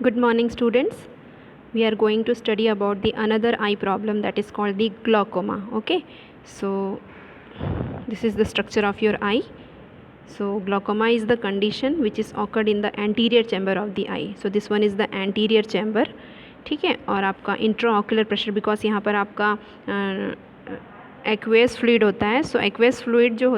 Good morning, students. We are going to study about the another eye problem that is called the glaucoma. Okay, so this is the structure of your eye. So glaucoma is the condition which is occurred in the anterior chamber of the eye. So this one is the anterior chamber. ठीक है, और आपका intraocular pressure because यहाँ पर आपका aqueous fluid होता है. सो aqueous fluid जो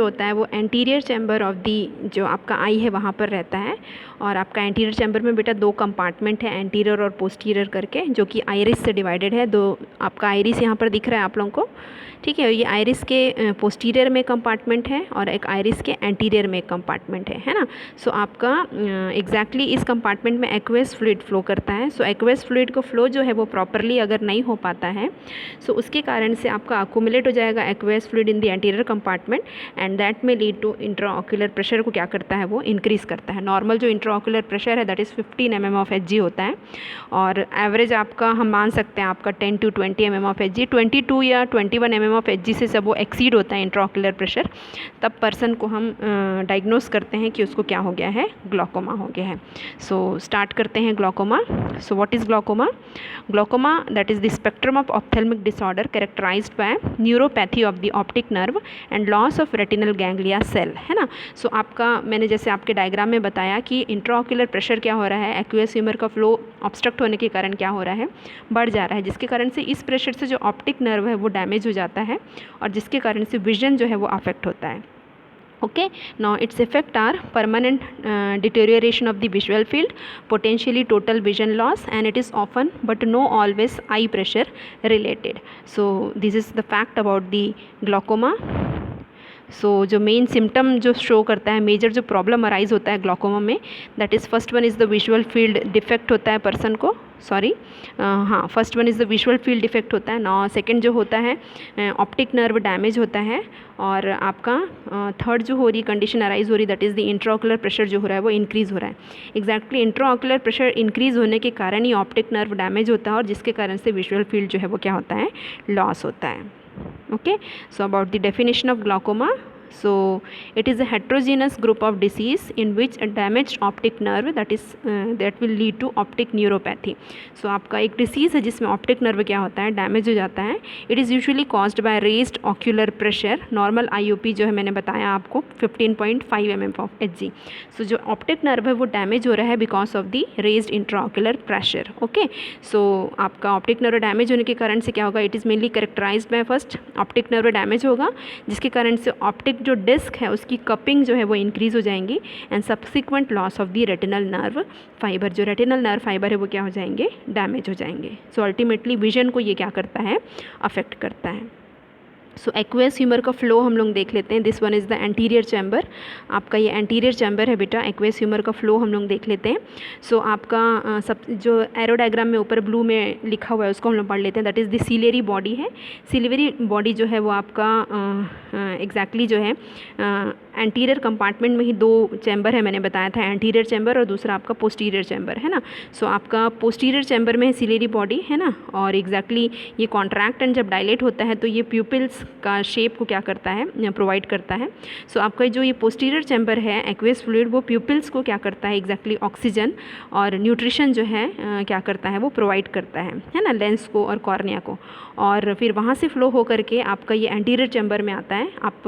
होता है वो एंटीरियर चैम्बर ऑफ दी जो आपका आई है वहाँ पर रहता है. और आपका एंटीरियर चैम्बर में बेटा दो कंपार्टमेंट है, एंटीरियर और पोस्टीरियर करके, जो कि आइरिस से डिवाइडेड है. दो आपका आइरिस यहाँ पर दिख रहा है आप लोगों को. ठीक है, ये आइरिस के पोस्टीरियर में कंपार्टमेंट है और एक आइरिस के एंटीरियर में कंपार्टमेंट है ना. सो आपका एग्जैक्टली इस कंपार्टमेंट में एक्वेस फ्लूइड फ्लो करता है. सो एक्वेस फ्लूइड को फ्लो जो है वो प्रॉपरली अगर नहीं हो पाता है सो उसके कारण से आपका अक्यूमुलेट हो जाएगा aqueous fluid in the anterior compartment and that may lead to intraocular pressure को क्या करता है वो इंक्रीज़ करता है. नॉर्मल जो इंट्राऑक्यूलर प्रेशर है that is 15 mm of Hg होता है और एवरेज आपका हम मान सकते हैं आपका 10 to 20 mm ऑफ Hg. 22 या 21 mm ऑफ Hg से सब वो एक्सीड होता है इंट्राऑक्यूलर प्रेशर, तब पर्सन को हम डायग्नोस करते हैं कि उसको क्या हो गया है, ग्लॉकोमा हो गया है. सो स्टार्ट करते हैं glaucoma. So what is glaucoma? Glaucoma that is the spectrum of ophthalmic disorder characterised by neuropathy of the optic nerve and loss of retinal ganglia cell, है ना. सो आपका मैंने जैसे आपके डायग्राम में बताया कि इंट्राऑक्यूलर प्रेशर क्या हो रहा है, एक्वियस ह्यूमर का फ्लो ऑब्स्ट्रक्ट होने के कारण क्या हो रहा है, बढ़ जा रहा है, जिसके कारण से इस प्रेशर से जो ऑप्टिक नर्व है वो डैमेज हो जाता है और जिसके कारण से विजन जो है वो अफेक्ट होता है. Okay, now its effect are permanent deterioration of the visual field, potentially total vision loss, and it is often but no always eye pressure related. So this is the fact about the glaucoma. सो जो main symptom जो show करता है, major जो problem arise होता है glaucoma में, that is first one is the visual field defect होता है पर्सन को. First one is the visual field defect होता है. नाउ सेकंड जो होता है ऑप्टिक नर्व डैमेज होता है और आपका थर्ड जो हो रही कंडीशन अराइज हो रही that is the intraocular pressure जो हो रहा है वो इंक्रीज़ हो रहा है. एग्जैक्टली इंट्राऑक्यूलर प्रेशर इंक्रीज़ होने के कारण ही ऑप्टिक नर्व डैमेज होता है और जिसके कारण से विजुअल फील्ड जो है वो क्या होता है, लॉस होता है. Okay, so about the definition of glaucoma. So it is a heterogeneous group of disease in which a damaged optic nerve that will lead to optic neuropathy. So आपका एक डिसीज़ है जिसमें ऑप्टिक नर्व क्या होता है, damage हो जाता है. It is usually caused by raised ocular pressure. Normal IOP जो है मैंने बताया आपको 15.5 mm ऑफ Hg. सो जो ऑप्टिक नर्व है वो डैमेज हो रहा है because of the raised intraocular pressure. Okay, so आपका ऑप्टिक नर्व डैमेज होने के कारण से क्या होगा, it is mainly characterised by first optic nerve damage होगा जिसके कारण से ऑप्टिक जो डिस्क है उसकी कपिंग जो है वो इंक्रीज़ हो जाएंगी and subsequent loss of the retinal nerve fibre. जो रेटिनल नर्व फाइबर है वो क्या हो जाएंगे, डैमेज हो जाएंगे. सो अल्टीमेटली विजन को ये क्या करता है, अफेक्ट करता है. सो एक्वेस ह्यूमर का फ्लो हम लोग देख लेते हैं. This one is the anterior chamber. आपका ये एंटीरियर चैम्बर है बेटा. एक्वेस ह्यूमर का फ्लो हम लोग देख लेते हैं. सो आपका सब जो एरो डायग्राम में ऊपर ब्लू में लिखा हुआ है उसको हम लोग पढ़ लेते हैं. That is the ciliary body है. सिलेरी बॉडी जो है वो आपका एग्जैक्टली जो है एंटीरियर कंपार्टमेंट में ही दो चैम्बर है, मैंने बताया था, एंटीरियर चैम्बर और दूसरा आपका पोस्टीरियर चैम्बर है ना. सो आपका पोस्टीरियर चैम्बर में सिलेरी बॉडी है ना, और एग्जैक्टली ये कॉन्ट्रैक्ट एंड जब डायलेट होता है तो ये प्यूपिल्स का शेप को क्या करता है, प्रोवाइड करता है. सो आपका जो ये पोस्टीरियर चैम्बर है एक्वेस फ्लूइड वो प्यूपिल्स को क्या करता है, एग्जैक्टली ऑक्सीजन और न्यूट्रिशन जो है क्या करता है वो प्रोवाइड करता है ना, लेंस को और कॉर्निया को. और फिर वहाँ से फ्लो हो करके आपका ये एंटीरियर चैम्बर में आता है. आप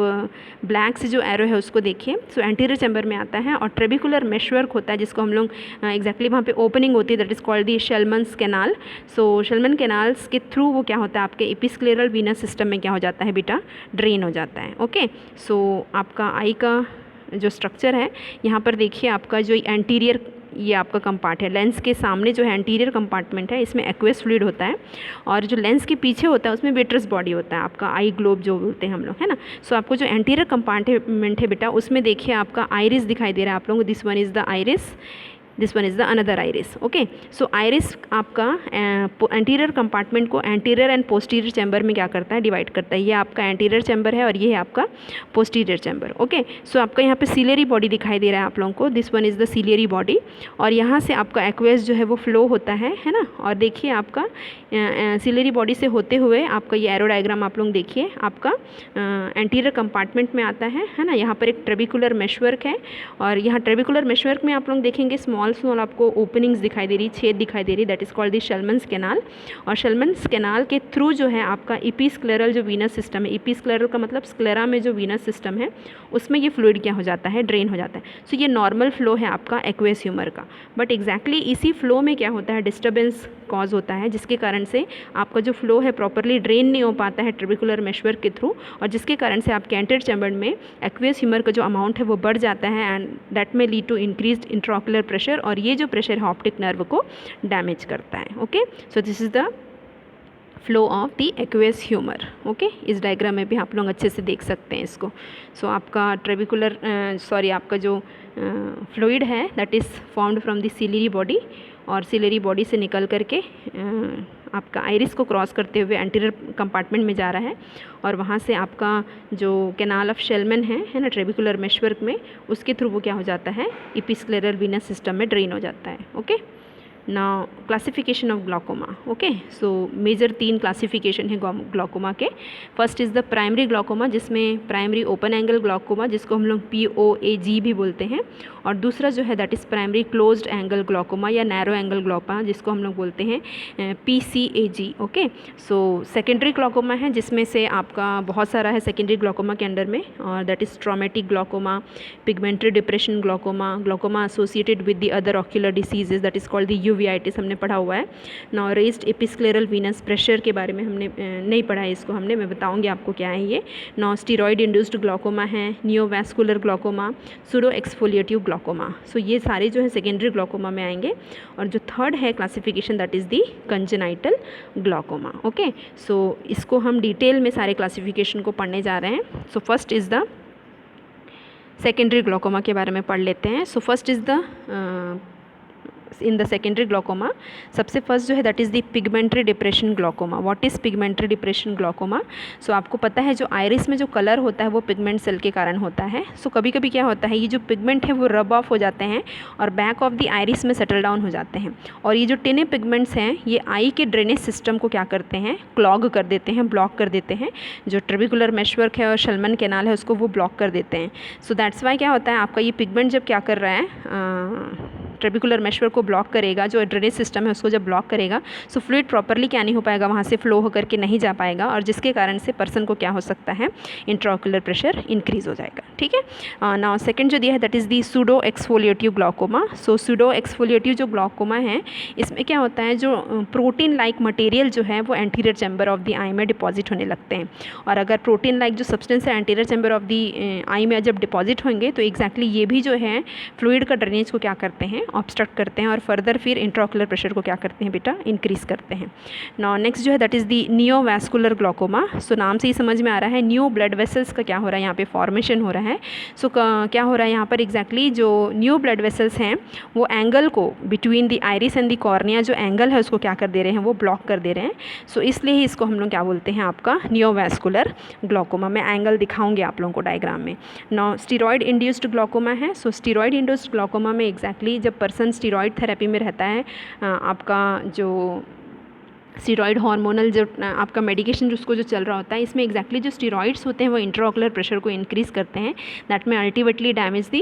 ब्लैक से जो एरो है उसको देखिए. सो एंटीरियर चैम्बर में आता है और ट्रेबिकुलर मेशवर्क होता है जिसको हम लोग एग्जैक्टली वहाँ पे ओपनिंग होती है that is called the Schlemm's canal. So Schlemm canals के थ्रू वो क्या होता है, आपके एपिस्क्लेरल वीनस सिस्टम में क्या हो जाता है बेटा, ड्रेन हो जाता है. ओके, सो आपका आई का जो स्ट्रक्चर है यहाँ पर देखिए, आपका जो एंटीरियर ये आपका कंपार्ट है, लेंस के सामने जो है एंटीरियर कंपार्टमेंट है, इसमें एक्वेस फ्लूइड होता है और जो लेंस के पीछे होता है उसमें विट्रस बॉडी होता है, आपका आई ग्लोब जो बोलते हैं हम लोग, है ना. सो आपको जो एंटीरियर कंपार्टमेंट है बेटा उसमें देखिए आपका आइरिस दिखाई दे रहा है आप लोगों को. This one is the iris. This one is the another iris. Okay, so iris आपका एंटीरियर कंपार्टमेंट को एंटीरियर एंड पोस्टीरियर चैम्बर में क्या करता है, डिवाइड करता है। ये आपका एंटीरियर चैम्बर है और ये है आपका पोस्टीरियर चैम्बर। ओके, सो आपका यहाँ पे सीलियरी बॉडी दिखाई दे रहा है आप लोगों को, this one is the ciliary body, और यहाँ से आपका एक्वेस जो है वो फ्लो होता है ना। और देखिए आपका सीलियरी बॉडी से होते हुए आपका ये एरो डायग्राम आप लोग देखिए, आपका एंटीरियर कंपार्टमेंट में आता है ना। यहाँ पर एक ट्रेबिकुलर मेशवर्क है, और यहाँ ट्रेबिकुलर मेशवर्क में आप लोग देखेंगे स्मॉल स्मॉल आपको ओपनिंग्स दिखाई दे रही, छेद दिखाई दे रही, that is called the Schlemm's canal. और शेलमन्स कैनाल के थ्रू जो है आपका इपीस्क्लेरल जो वीनस सिस्टम है, इपीस्क्लेरल का मतलब स्क्लेरा में जो वीनस सिस्टम है उसमें ये फ्लूइड क्या हो जाता है, ड्रेन हो जाता है। सो ये नॉर्मल फ्लो है आपका एक्वेस ह्यूमर का, बट एग्जैक्टली इसी फ्लो में क्या होता है, डिस्टर्बेंस कॉज होता है, जिसके कारण से आपका जो फ्लो है प्रॉपरली ड्रेन नहीं हो पाता है ट्रेबिकुलर मेशवर्क के थ्रू, और जिसके कारण से आपके एंटीरियर चैम्बर में एक्वेस ह्यूमर का जो अमाउंट है वो बढ़ जाता है, and that may lead to increased intraocular pressure, और ये जो प्रेशर है ऑप्टिक नर्व को डैमेज करता है। Okay, so this is the flow of the aqueous humour. Okay, इस डायग्राम में भी आप लोग अच्छे से देख सकते हैं इसको। सो आपका ट्रेबिकुलर आपका जो फ्लूइड है that is formed from the ciliary body, और सीलियरी बॉडी से निकल करके आपका आइरिस को क्रॉस करते हुए एंटीरियर कंपार्टमेंट में जा रहा है, और वहाँ से आपका जो कैनाल ऑफ शेलमन है ना ट्रेबिकुलर मेशवर्क में, उसके थ्रू वो क्या हो जाता है, इपीस्क्लेरल वीनस सिस्टम में ड्रेन हो जाता है। Okay, now classification of glaucoma. Okay, so major 3 classification है ग्लाकोमा के। First is the primary glaucoma, जिसमें प्राइमरी ओपन एंगल ग्लाकोमा, जिसको हम लोग POAG भी बोलते हैं, और दूसरा जो है that is primary closed angle glaucoma या नैरो एंगल ग्लाकोमा, जिसको हम लोग बोलते हैं PCAG। Okay, so secondary glaucoma है, जिसमें से आपका बहुत सारा है सेकेंडरी ग्लाकोमा के अंडर में, और that is traumatic glaucoma, pigmentary depression glaucoma, glaucoma associated with the other ocular diseases that is called the uveitis, हमने पढ़ा हुआ है। Now raised episcleral venous pressure के बारे में हमने नहीं पढ़ा है, इसको हमने, मैं बताऊंगी आपको क्या है ये। नाउ स्टीरॉयड इंड्यूस्ड ग्लाकोमा है, नियोवैस्कुलर ग्लाकोमा, सूडो एक्सफोलिएटिव ग्लाकोमा। सो ये सारे जो है सेकेंडरी ग्लाकोमा में आएंगे, और जो थर्ड है classification that is the congenital glaucoma. Okay, so इसको हम डिटेल में सारे क्लासिफिकेशन को पढ़ने जा रहे हैं। So first is the secondary glaucoma के बारे में पढ़ लेते हैं। So first is the in the secondary glaucoma, सबसे फर्स्ट जो है that is the pigmentary depression glaucoma. What is pigmentary depression glaucoma? So आपको पता है जो आइरिस में जो कलर होता है वो पिगमेंट सेल के कारण होता है। सो कभी कभी क्या होता है, ये जो पिगमेंट है वो रब ऑफ हो जाते हैं और बैक ऑफ द आइरिस में सेटल डाउन हो जाते हैं, और ये जो टिने पिगमेंट्स हैं ये आई के ड्रेनेज सिस्टम को क्या करते हैं, क्लॉग कर देते हैं, ब्लॉक कर देते हैं। जो ट्रेबिकुलर मेशवर्क है और शेलमन कैनाल है उसको वो ब्लॉक कर देते हैं। सो दैट्स वाई क्या होता है, आपका ये पिगमेंट जब क्या कर रहा है, ट्रेबिकुलर मेशवर्क को ब्लॉक करेगा, जो ड्रेनेज सिस्टम है उसको जब ब्लॉक करेगा, सो फ्लूइड प्रॉपरली क्या नहीं हो पाएगा, वहाँ से फ्लो होकर के नहीं जा पाएगा, और जिसके कारण से पर्सन को क्या हो सकता है, इंट्राओक्युलर प्रेशर इंक्रीज हो जाएगा। ठीक है, नाउ सेकंड जो दिया है that is the pseudo exfoliative glaucoma. So pseudo exfoliative जो ग्लाकोमा है, इसमें क्या होता है, जो प्रोटीन लाइक मटेरियल जो है वो एंटीरियर चैम्बर ऑफ द आई में डिपॉजिट होने लगते हैं, और अगर प्रोटीन लाइक जो सब्सटेंस है एंटीरियर चैम्बर ऑफ द आई में जब डिपॉजिट होंगे तो एग्जैक्टली ये भी जो है फ्लूइड का ड्रेनेज को क्या करते हैं, ऑब्स्ट्रक्ट करते हैं, और फर्दर फिर इंट्राओक्युलर प्रेशर को क्या करते हैं बेटा, इंक्रीज करते हैं। नाउ नेक्स्ट जो है दैट इज़ दी नियोवैस्कुलर ग्लाकोमा। सो नाम से ही समझ में आ रहा है न्यू ब्लड वेसल्स का क्या हो रहा है, यहाँ पे फॉर्मेशन हो रहा है। सो क्या हो रहा है यहाँ पर एग्जैक्टली, जो न्यू ब्लड वेसल्स हैं वो एंगल को between the iris and the cornea, जो एंगल है उसको क्या कर दे रहे हैं, वो ब्लॉक कर दे रहे हैं। सो इसलिए ही इसको हम लोग क्या बोलते हैं, आपका नियोवैस्कुलर ग्लाकोमा। मैं एंगल दिखाऊंगी आप लोगों को डायग्राम में। नाउ स्टीरॉयड इंड्यूस्ड ग्लाकोमा है। सो स्टीरॉयड इंड्यूस्ड ग्लाकोमा में एग्जैक्टली जब पर्सन स्टीरॉयड थेरेपी में रहता है, आपका जो स्टीरॉयड हार्मोनल जो आपका मेडिकेशन जिसको जो चल रहा होता है, इसमें एग्जैक्टली जो स्टीरॉइड्स होते हैं वो इंट्राओक्युलर प्रेशर को इंक्रीज़ करते हैं, दैट में अल्टीमेटली डैमेज दी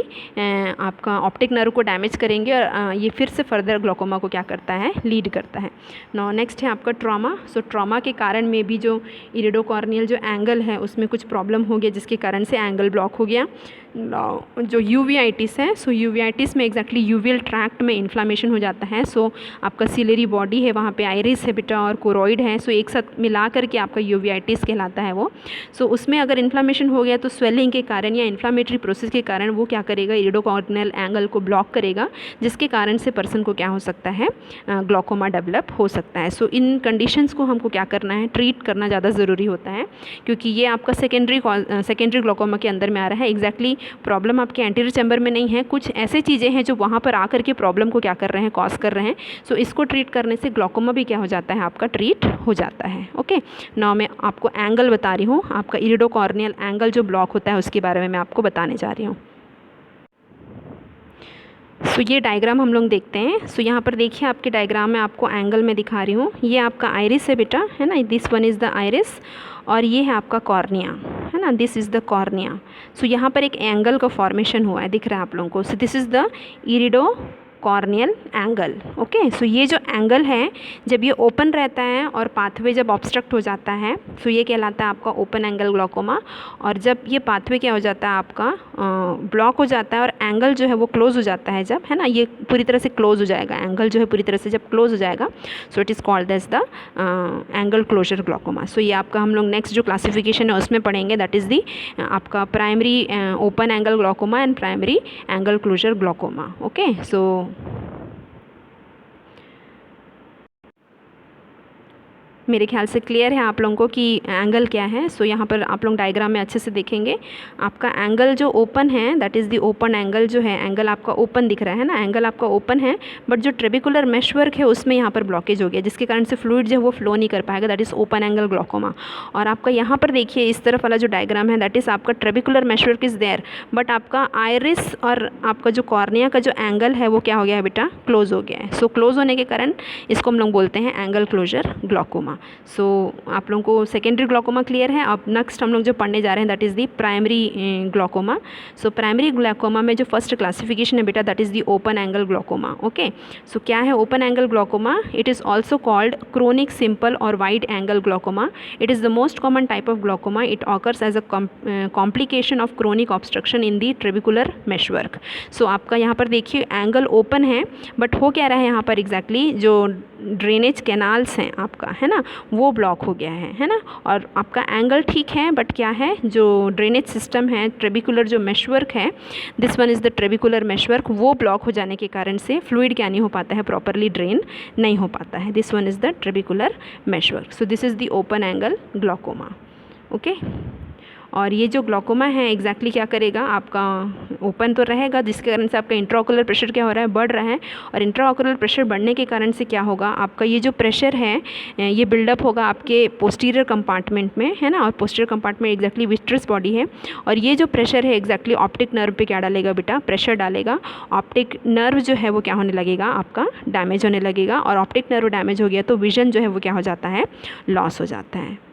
आपका ऑप्टिक नर्व को डैमेज करेंगे, और ये फिर से फर्दर ग्लाकोमा को क्या करता है, लीड करता है। नाउ नेक्स्ट है आपका ट्रॉमा। सो ट्रॉमा के कारण में भी जो इरिडोकॉर्नियल जो एंगल है उसमें कुछ प्रॉब्लम हो गया, जिसके कारण से एंगल ब्लॉक हो गया। जो यूवियाइटिस है, सो यूवियाइटिस में एग्जैक्टली यूवियल ट्रैक्ट में इन्फ्लामेशन हो जाता है। सो आपका सीलियरी बॉडी है, वहाँ पे आइरिस है बेटा, और कोरॉइड है, सो एक साथ मिला करके आपका यूवेइटिस कहलाता है वो। सो उसमें अगर इन्फ्लामेशन हो गया तो स्वेलिंग के कारण या इन्फ्लामेटरी प्रोसेस के कारण वो क्या करेगा, इरिडोकॉर्नियल एंगल को ब्लॉक करेगा, जिसके कारण से पर्सन को क्या हो सकता है, ग्लॉकोमा डेवलप हो सकता है। सो इन कंडीशंस को हमको क्या करना है, ट्रीट करना ज़्यादा ज़रूरी होता है, क्योंकि ये आपका सेकेंडरी ग्लॉकोमा के अंदर में आ रहा है। एग्जैक्टली प्रॉब्लम आपके एंटीरियर चैम्बर में नहीं है, कुछ ऐसे चीज़ें हैं जो वहाँ पर आकर के प्रॉब्लम को क्या कर रहे हैं, कॉज कर रहे हैं। सो इसको ट्रीट करने से ग्लॉकोमा भी क्या हो जाता है, आपका ट्रीट हो जाता है। ओके, नाउ मैं आपको एंगल बता रही हूँ, आपका इरिडोकॉर्नियल एंगल जो ब्लॉक होता है उसके बारे में मैं आपको बताने जा रही हूँ। सो ये डायग्राम हम लोग देखते हैं। सो यहाँ पर देखिए, आपके डायग्राम में आपको एंगल में दिखा रही हूँ, ये आपका आइरिस है बेटा, है ना, this one is the iris, और ये है आपका कॉर्निया, है ना, दिस इज़ द कॉर्निया। सो यहाँ पर एक एंगल का फॉर्मेशन हुआ है, दिख रहा है आप लोगों को। So this is the iridocorneal angle. Okay, so ये जो एंगल है, जब ये ओपन रहता है और पाथवे जब ऑब्स्ट्रक्ट हो जाता है, सो ये कहलाता है आपका ओपन एंगल ग्लॉकोमा। और जब ये पाथवे क्या हो जाता है, आपका ब्लॉक हो जाता है और एंगल जो है वो क्लोज हो जाता है जब, है ना, ये पूरी तरह से क्लोज हो जाएगा, एंगल जो है पूरी तरह से जब क्लोज हो जाएगा, so it is called as the angle closure glaucoma. So ये आपका हम लोग नेक्स्ट जो क्लासिफिकेशन है उसमें पढ़ेंगे, दैट इज़ दी आपका primary open angle glaucoma and primary angle closure glaucoma. Okay, so मेरे ख्याल से क्लियर है आप लोगों को कि एंगल क्या है। सो यहाँ पर आप लोग डायग्राम में अच्छे से देखेंगे, आपका एंगल जो ओपन है, that is the open angle जो है, एंगल आपका ओपन दिख रहा है ना, एंगल आपका ओपन है, बट जो ट्रेबिकुलर मेशवर्क है उसमें यहाँ पर ब्लॉकेज हो गया, जिसके कारण से फ्लूइड जो है वो फ्लो नहीं कर पाएगा, that is open angle glaucoma. और आपका यहाँ पर देखिए इस तरफ वाला जो डायग्राम है, दैट इज़ आपका trabecular meshwork is there, but आपका आइरिस और आपका जो कॉर्निया का जो एंगल है वो क्या हो गया है बेटा, क्लोज हो गया है। सो क्लोज होने के कारण इसको हम लोग बोलते हैं एंगल क्लोजर ग्लॉकोमा। सो आप लोगों को सेकेंडरी ग्लॉकोमा क्लियर है। अब नेक्स्ट हम लोग जो पढ़ने जा रहे हैं, that is the primary glaucoma. So primary glaucoma में जो फर्स्ट क्लासिफिकेशन है बेटा, that is the open angle glaucoma. Okay, so क्या है open angle glaucoma? It is also called chronic simple और wide angle glaucoma. It is the most common type of glaucoma. It occurs as a complication of chronic obstruction in the trabecular meshwork. So आपका यहाँ पर देखिए angle open है, but हो क्या रहा है यहाँ पर एग्जैक्टली जो ड्रेनेज कैनाल्स हैं आपका, है ना, वो ब्लॉक हो गया है ना। और आपका एंगल ठीक है, बट क्या है, जो ड्रेनेज सिस्टम है, ट्रेबिकुलर जो मेशवर्क है, this one is the trabecular meshwork, वो ब्लॉक हो जाने के कारण से फ्लूइड क्या नहीं हो पाता है, प्रॉपरली ड्रेन नहीं हो पाता है। This one is the trabecular meshwork. So this is the open angle glaucoma. Okay, और ये जो ग्लॉकोमा है एग्जैक्टली क्या करेगा, आपका ओपन तो रहेगा, जिसके कारण से आपका इंट्राओकुलर प्रेशर क्या हो रहा है, बढ़ रहा है। और इंट्राओकुलर प्रेशर बढ़ने के कारण से क्या होगा, आपका ये जो प्रेशर है ये बिल्डअप होगा आपके पोस्टीरियर कंपार्टमेंट में, है ना। और posterior compartment exactly vitreous body है, और ये जो प्रेशर है एग्जैक्टली ऑप्टिक नर्व पे क्या डालेगा बेटा, प्रेशर डालेगा। ऑप्टिक नर्व जो है वो क्या होने लगेगा, आपका डैमेज होने लगेगा। और ऑप्टिक नर्व डैमेज हो गया तो विजन जो है वो क्या हो जाता है, लॉस हो जाता है।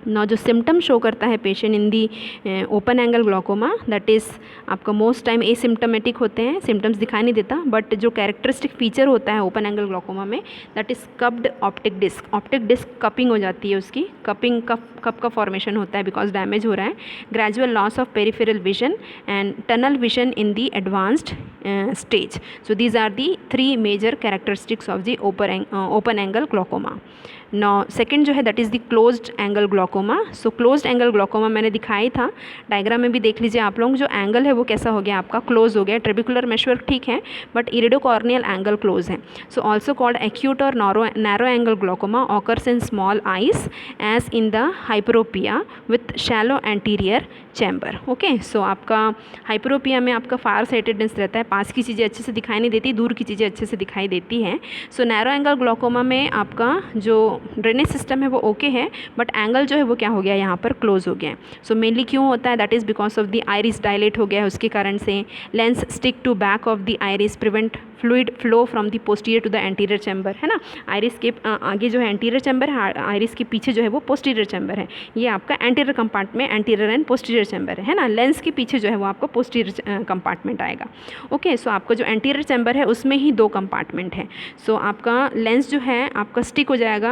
ना जो सिम्टम शो करता है patient in the open angle glaucoma, that is आपका मोस्ट टाइम एसिम्टमेटिक होते हैं, सिम्टम्स दिखाई नहीं देता, बट जो कैरेक्टरिस्टिक फीचर होता है ओपन एंगल ग्लॉकोमा में, that is cupped optic disc. Optic disc cupping हो जाती है, उसकी कपिंग कप का फॉर्मेशन होता है बिकॉज डैमेज हो रहा है। Gradual loss of peripheral vision and tunnel vision in the advanced stage. So these are the 3 major characteristics of the open angle glaucoma. Now second जो है that is the closed angle glaucoma. So closed angle glaucoma मैंने दिखाई था, diagram में भी देख लीजिए आप लोग, जो एंगल है वो कैसा हो गया, आपका क्लोज हो गया। ट्रेबिकुलर मेशवर्क ठीक है, बट इरिडोकॉर्नियल एंगल क्लोज है। सो ऑल्सो कॉल्ड एक्यूट और narrow angle glaucoma occurs in small eyes as in the hyperopia with shallow anterior chamber. Okay, so आपका हाइपरोपिया में आपका फार साइटेडनेस रहता है, पास की चीज़ें अच्छे से दिखाई नहीं देती, दूर की चीज़ें अच्छे से दिखाई देती हैं। सो नैरो एंगल ग्लॉकोमा में आपका जो ड्रेनेज सिस्टम है वो ओके है, बट एंगल जो है वो क्या हो गया, यहाँ पर क्लोज हो गया है। सो मेनली क्यों होता है, that is because of the iris dilate हो गया है, उसके कारण से lens stick to back of the iris prevent fluid flow from the posterior to the anterior chamber, है ना। आइरिस के आगे जो है एंटीरियर चैम्बर है, आइरिस के पीछे जो है वो पोस्टीरियर चैम्बर है। ये आपका anterior compartment, anterior and posterior chamber है ना, लेंस के पीछे जो है वो आपका पोस्टीरियर कंपार्टमेंट आएगा। ओके, सो आपका जो एंटीरियर चैम्बर है उसमें ही 2 कंपार्टमेंट है। सो आपका लेंस जो है आपका स्टिक हो जाएगा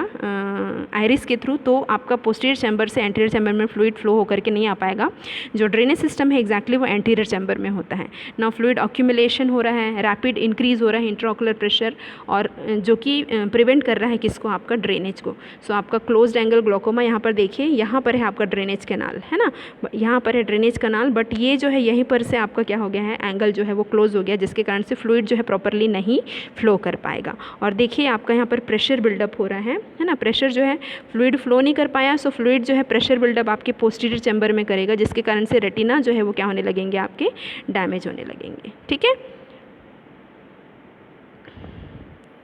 आइरिस के थ्रू, तो आपका पोस्टीरियर चैम्बर से एंटीरियर चैम्बर में फ्लूइड फ्लो होकर के नहीं आ पाएगा। जो ड्रेनेज सिस्टम है एग्जैक्टली वो एंटीरियर चैम्बर में होता है। नाउ फ्लूइड ऑक्यूमुलेशन हो रहा है, रैपिड इंक्रीज हो रहा है इंट्राओकुलर प्रेशर, और जो कि प्रिवेंट कर रहा है किसको, आपका ड्रेनेज को। सो आपका क्लोज्ड एंगल ग्लोकोमा, यहाँ पर देखिए, यहाँ पर है आपका ड्रेनेज कैनाल, है ना, यहाँ पर है ड्रेनेज कैनाल, बट ये जो है यहीं पर से आपका क्या हो गया है, एंगल जो है वो क्लोज हो गया, जिसके कारण से फ्लूइड जो है प्रॉपरली नहीं फ्लो कर पाएगा। और देखिए आपका यहाँ पर प्रेशर बिल्डअप हो रहा है ना, प्रेशर जो है फ्लूइड फ्लो नहीं कर पाया, सो फ्लूइड जो है प्रेशर बिल्डअप आपके पोस्टीरियर चैम्बर में करेगा, जिसके कारण से रेटिना जो है वो क्या होने लगेंगे, आपके डैमेज होने लगेंगे। ठीक है,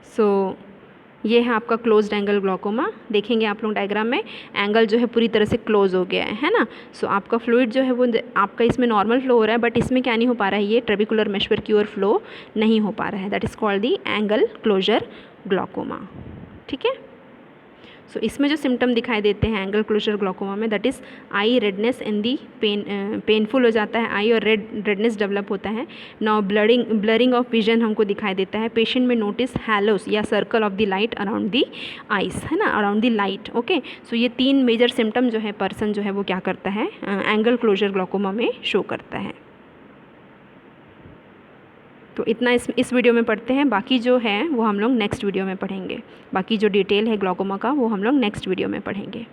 सो ये है आपका क्लोज्ड एंगल ग्लोकोमा। देखेंगे आप लोग डायग्राम में, एंगल जो है पूरी तरह से क्लोज हो गया है ना। सो आपका फ्लूइड जो है वो आपका इसमें नॉर्मल फ्लो हो रहा है, बट इसमें क्या नहीं हो पा रहा है, ये ट्रेबिकुलर मेशवर की ओर फ्लो नहीं हो पा रहा है। That is called the angle closure glaucoma. ठीक है, सो इसमें जो सिम्टम दिखाई देते हैं एंगल क्लोजर ग्लोकोमा में, that is eye redness in the painful हो जाता है आई, और रेडनेस डेवलप होता है। नाउ ब्लरिंग ऑफ विजन हमको दिखाई देता है। पेशेंट में नोटिस हैलोस या circle of the light around the eyes, है ना, around the light. Okay, so ये 3 मेजर सिम्टम जो है पर्सन जो है वो क्या करता है, एंगल क्लोजर ग्लोकोमा में शो करता है। तो इतना इस वीडियो में पढ़ते हैं, बाकी जो है वो हम लोग नेक्स्ट वीडियो में पढ़ेंगे। बाकी जो डिटेल है ग्लोकोमा का वो हम लोग नेक्स्ट वीडियो में पढ़ेंगे।